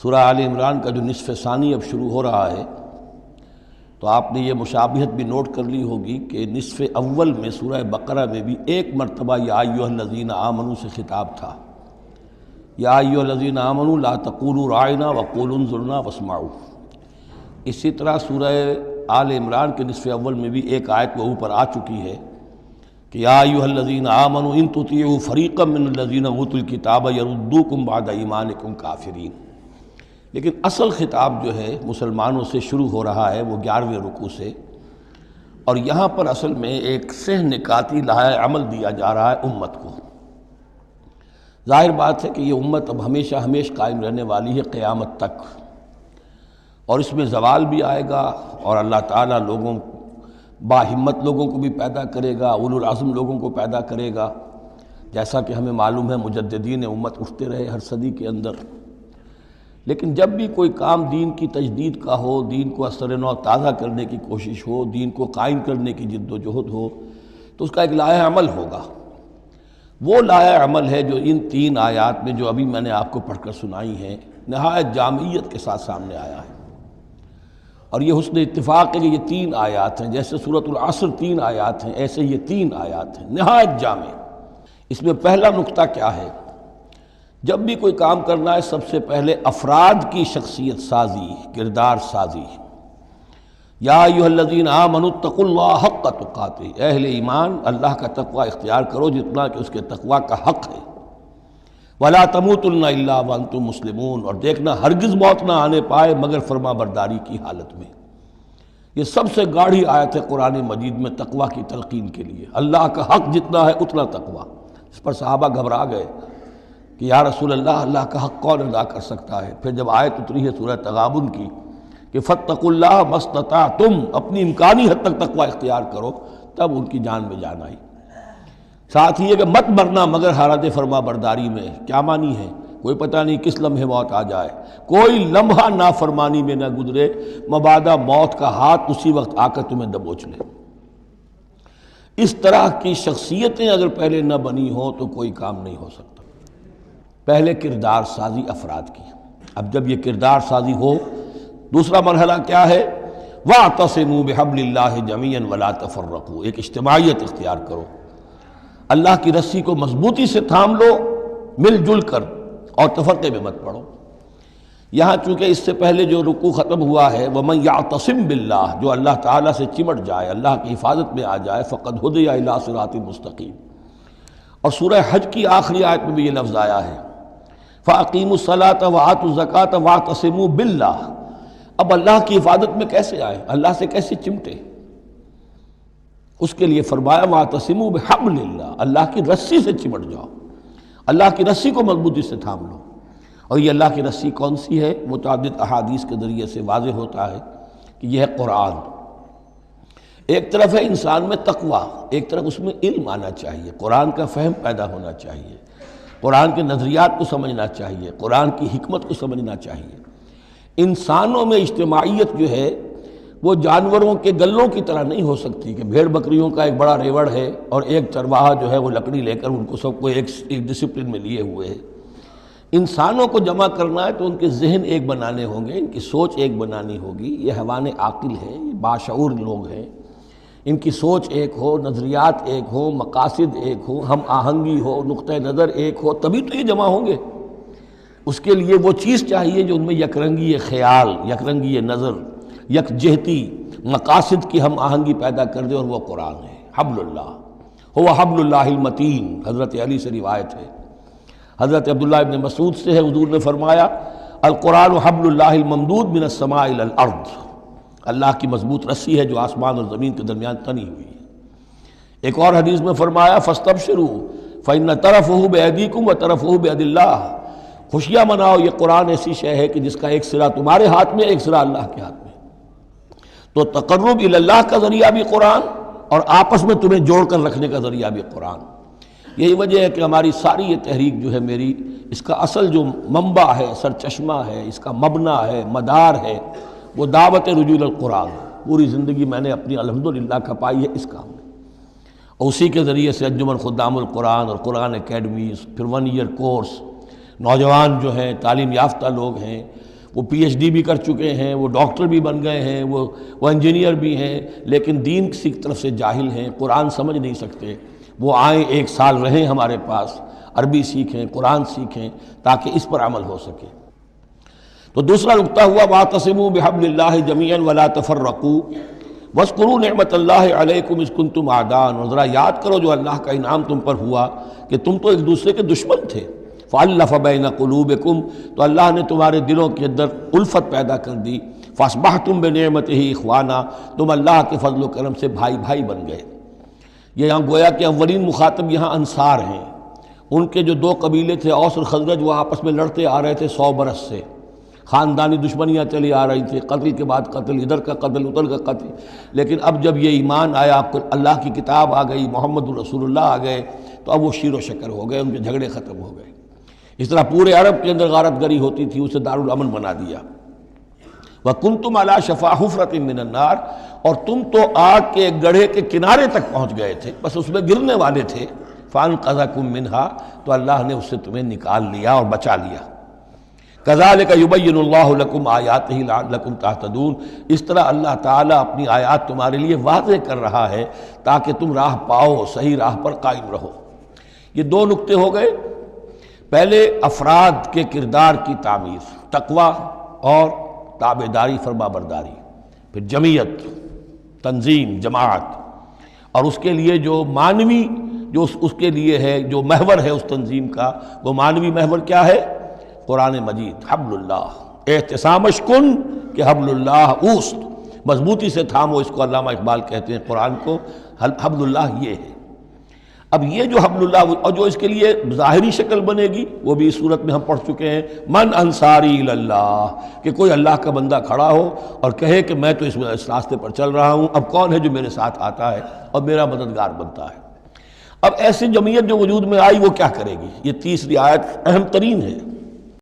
سورہ آل عمران کا جو نصف ثانی اب شروع ہو رہا ہے تو آپ نے یہ مشابہت بھی نوٹ کر لی ہوگی کہ نصف اول میں سورہ بقرہ میں بھی ایک مرتبہ یا ایھا الذین آمنوا سے خطاب تھا، یا ایھا الذین آمنوا لا تقولوا راعنا وقولوا انظرنا واسمعوا۔ اسی طرح سورہ آل عمران کے نصف اول میں بھی ایک آیت وہ اوپر آ چکی ہے کہ یا ایھا الذین آمنوا ان تطیعوا فریقا من الذین اوتوا الکتاب یردوکم بعد ایمانکم کافرین۔ لیکن اصل خطاب جو ہے مسلمانوں سے شروع ہو رہا ہے وہ 11ویں رکوع سے، اور یہاں پر اصل میں ایک سہ نکاتی لائحہ عمل دیا جا رہا ہے امت کو۔ ظاہر بات ہے کہ یہ امت اب ہمیشہ قائم رہنے والی ہے قیامت تک، اور اس میں زوال بھی آئے گا، اور اللہ تعالیٰ لوگوں باہمت لوگوں کو بھی پیدا کرے گا، اولو العزم لوگوں کو پیدا کرے گا، جیسا کہ ہمیں معلوم ہے مجددین امت اٹھتے رہے ہر صدی کے اندر۔ لیکن جب بھی کوئی کام دین کی تجدید کا ہو، دین کو اثر نو تازہ کرنے کی کوشش ہو، دین کو قائم کرنے کی جد و جہد ہو، تو اس کا ایک لائحہ عمل ہوگا۔ وہ لائحہ عمل ہے جو ان 3 آیات میں جو ابھی میں نے آپ کو پڑھ کر سنائی ہیں نہایت جامعیت کے ساتھ سامنے آیا ہے، اور یہ حسن اتفاق ہے کہ یہ 3 آیات ہیں، جیسے سورۃ العصر 3 آیات ہیں، ایسے یہ 3 آیات ہیں نہایت جامع۔ اس میں پہلا نقطہ کیا ہے؟ جب بھی کوئی کام کرنا ہے سب سے پہلے افراد کی شخصیت سازی، کردار سازی۔ یا ایھا الذین آمنوا اتقوا اللہ حق تقاتہ، اہل ایمان اللہ کا تقوی اختیار کرو جتنا کہ اس کے تقوی کا حق ہے۔ ولا تموتن الا وانتم مسلمون، اور دیکھنا ہرگز موت نہ آنے پائے مگر فرما برداری کی حالت میں۔ یہ سب سے گاڑھی آیت ہے قرآن مجید میں تقوی کی تلقین کے لیے۔ اللہ کا حق جتنا ہے اتنا تقوی۔ اس پر صحابہ گھبرا گئے کہ یا رسول اللہ، اللہ کا حق کون ادا کر سکتا ہے؟ پھر جب آیت اتری ہے سورہ تغابن کی کہ فاتقوا اللہ ما استطعتم، اپنی امکانی حد تک تقوی اختیار کرو، تب ان کی جان میں جان آئی۔ ساتھ ہی ہے کہ مت مرنا مگر حالت فرما برداری میں۔ کیا معنی ہے؟ کوئی پتہ نہیں کس لمحے موت آ جائے، کوئی لمحہ نافرمانی میں نہ گزرے مبادا موت کا ہاتھ اسی وقت آ کر تمہیں دبوچ لے۔ اس طرح کی شخصیتیں اگر پہلے نہ بنی ہوں تو کوئی کام نہیں ہو سکتا۔ پہلے کردار سازی افراد کی۔ اب جب یہ کردار سازی ہو، دوسرا مرحلہ کیا ہے؟ وَاعْتَصِمُوا بِحَبْلِ اللَّهِ جَمِيعًا وَلَا تَفَرَّقُوا، ایک اجتماعیت اختیار کرو، اللہ کی رسی کو مضبوطی سے تھام لو، مل جل کر، اور تفرقے میں مت پڑو۔ یہاں چونکہ اس سے پہلے جو رکوع ختم ہوا ہے وَمَن يَعْتَصِم بِاللَّهِ، جو اللہ تعالیٰ سے چمٹ جائے، اللہ کی حفاظت میں آ جائے، فَقَدْ هُدِیَ إِلَىٰ صِرَاطٍ مُسْتَقِيمٍ۔ اور سورہ حج کی آخری آیت میں بھی یہ لفظ آیا ہے فَأَقِیمُوا الصَّلَاةَ وَآتُوا الزَّکَاةَ وَاعْتَصِمُوا بِاللَّهِ۔ اب اللہ کی حفاظت میں کیسے آئے؟ اللہ سے کیسے چمٹے؟ اس کے لیے فرمایا وَاعْتَصِمُوا بِحَبْلِ اللَّهِ، اللہ کی رسی سے چمٹ جاؤ، اللہ کی رسی کو مضبوطی سے تھام لو۔ اور یہ اللہ کی رسی کون سی ہے؟ متعدد احادیث کے ذریعے سے واضح ہوتا ہے کہ یہ ہے قرآن۔ ایک طرف ہے انسان میں تقوی، ایک طرف اس میں علم آنا چاہیے، قرآن کا فہم پیدا ہونا چاہیے، قرآن کے نظریات کو سمجھنا چاہیے، قرآن کی حکمت کو سمجھنا چاہیے۔ انسانوں میں اجتماعیت جو ہے وہ جانوروں کے گلوں کی طرح نہیں ہو سکتی کہ بھیڑ بکریوں کا ایک بڑا ریوڑ ہے اور ایک چرواہا جو ہے وہ لکڑی لے کر ان کو سب کو ایک ڈسپلن میں لیے ہوئے ہے۔ انسانوں کو جمع کرنا ہے تو ان کے ذہن ایک بنانے ہوں گے، ان کی سوچ ایک بنانی ہوگی۔ یہ حیوان عاقل ہیں، یہ باشعور لوگ ہیں، ان کی سوچ ایک ہو، نظریات ایک ہو، مقاصد ایک ہو، ہم آہنگی ہو، نقطہ نظر ایک ہو، تبھی تو یہ جمع ہوں گے۔ اس کے لیے وہ چیز چاہیے جو ان میں یکرنگی خیال، یکرنگی نظر، یکجہتی مقاصد کی ہم آہنگی پیدا کر دے، اور وہ قرآن ہے۔ حبل اللہ هو حبل اللہ المتین، حضرت علی سے روایت ہے، حضرت عبداللہ ابن مسعود سے ہے، حضور نے فرمایا القرآن حبل اللہ الممدود من السماء الی الارض، اللہ کی مضبوط رسی ہے جو آسمان اور زمین کے درمیان تنی ہوئی ہے۔ ایک اور حدیث میں فرمایا فاستبشروا فإن طرفه بأیدیکم وطرفه بید اللہ، خوشیاں مناؤ، یہ قرآن ایسی شے ہے کہ جس کا ایک سرا تمہارے ہاتھ میں، ایک سرا اللہ کے ہاتھ میں۔ تو تقرب الی اللہ کا ذریعہ بھی قرآن، اور آپس میں تمہیں جوڑ کر رکھنے کا ذریعہ بھی قرآن۔ یہی وجہ ہے کہ ہماری ساری یہ تحریک جو ہے میری، اس کا اصل جو منبع ہے، سرچشمہ ہے، اس کا مبنیٰ ہے، مدار ہے، وہ دعوت رجوع القرآن۔ پوری زندگی میں نے اپنی الحمدللہ کھپائی ہے اس کام میں، اور اسی کے ذریعے سے انجمن خدام القرآن اور قرآن اکیڈمیز، پھر 1 ایئر کورس، نوجوان جو ہیں، تعلیم یافتہ لوگ ہیں، وہ پی ایچ ڈی بھی کر چکے ہیں، وہ ڈاکٹر بھی بن گئے ہیں، وہ انجینئر بھی ہیں، لیکن دین کی طرف سے جاہل ہیں، قرآن سمجھ نہیں سکتے۔ وہ آئیں، 1 سال رہیں ہمارے پاس، عربی سیکھیں، قرآن سیکھیں، تاکہ اس پر عمل ہو سکے۔ تو دوسرا نقطہ ہوا وَاعْتَصِمُوا بِحَبْلِ اللَّهِ جَمِيعًا وَلَا تَفَرَّقُوا وَاذْكُرُوا نِعْمَةَ اللَّهِ عَلَيْكُمْ إِذْ كُنْتُمْ أَعْدَاءً، اور ذرا یاد کرو جو اللہ کا انعام تم پر ہوا کہ تم تو ایک دوسرے کے دشمن تھے۔ فَأَلَّفَ بَيْنَ قُلُوبِكُمْ، تو اللہ نے تمہارے دلوں کے اندر الفت پیدا کر دی۔ فَأَصْبَحْتُمْ بِنِعْمَتِهِ إِخْوَانًا، تم اللہ کے فضل و کرم سے بھائی بھائی بن گئے۔ یہ یہاں گویا کہ اولین مخاطب یہاں انصار ہیں۔ ان کے جو 2 قبیلے تھے اوس اور خزرج، وہ آپس میں لڑتے آ رہے تھے 100 برس سے، خاندانی دشمنیاں چلی آ رہی تھی، قتل کے بعد قتل، ادھر کا قتل ادھر کا قتل۔ لیکن اب جب یہ ایمان آیا، اللہ کی کتاب آ گئی، محمد رسول اللہ آ گئے، تو اب وہ شیر و شکر ہو گئے، ان کے جھگڑے ختم ہو گئے۔ اس طرح پورے عرب کے اندر غارت گری ہوتی تھی، اسے دارالامن بنا دیا۔ وَكُنْتُمْ عَلَىٰ شَفَا حُفْرَةٍ مِّنَ النَّارِ، اور تم تو آگ کے ایک گڑھے کے کنارے تک پہنچ گئے تھے، بس اس میں گرنے والے تھے۔ فَأَنْقَذَكُم مِّنْهَا، تو اللہ نے اس سے تمہیں نکال لیا اور بچا لیا۔ كَذَلِكَ يُبَيِّنُ اللَّهُ لَكُمْ آيَاتِهِ لَعَلَّكُمْ تَهْتَدُونَ، اس طرح اللہ تعالیٰ اپنی آیات تمہارے لیے واضح کر رہا ہے تاکہ تم راہ پاؤ، صحیح راہ پر قائم رہو۔ یہ 2 نقطے ہو گئے۔ پہلے افراد کے کردار کی تعمیر، تقویٰ اور تابعداری، فرما برداری، پھر جمعیت، تنظیم، جماعت، اور اس کے لیے جو معنوی جو اس کے لیے ہے، جو محور ہے اس تنظیم کا، وہ معنوی محور کیا ہے؟ قرآن مجید، حبل اللہ، اعتصامش کن کہ حبل اللہ اوست، مضبوطی سے تھامو، اس کو علامہ اقبال کہتے ہیں قرآن کو، حبل اللہ یہ ہے۔ اب یہ جو حبل اللہ، اور جو اس کے لیے ظاہری شکل بنے گی، وہ بھی اس صورت میں ہم پڑھ چکے ہیں، من انصاری اللہ، کہ کوئی اللہ کا بندہ کھڑا ہو اور کہے کہ میں تو اس راستے پر چل رہا ہوں، اب کون ہے جو میرے ساتھ آتا ہے اور میرا مددگار بنتا ہے۔ اب ایسی جمعیت جو وجود میں آئی وہ کیا کرے گی؟ یہ تیسری آیت اہم ترین ہے۔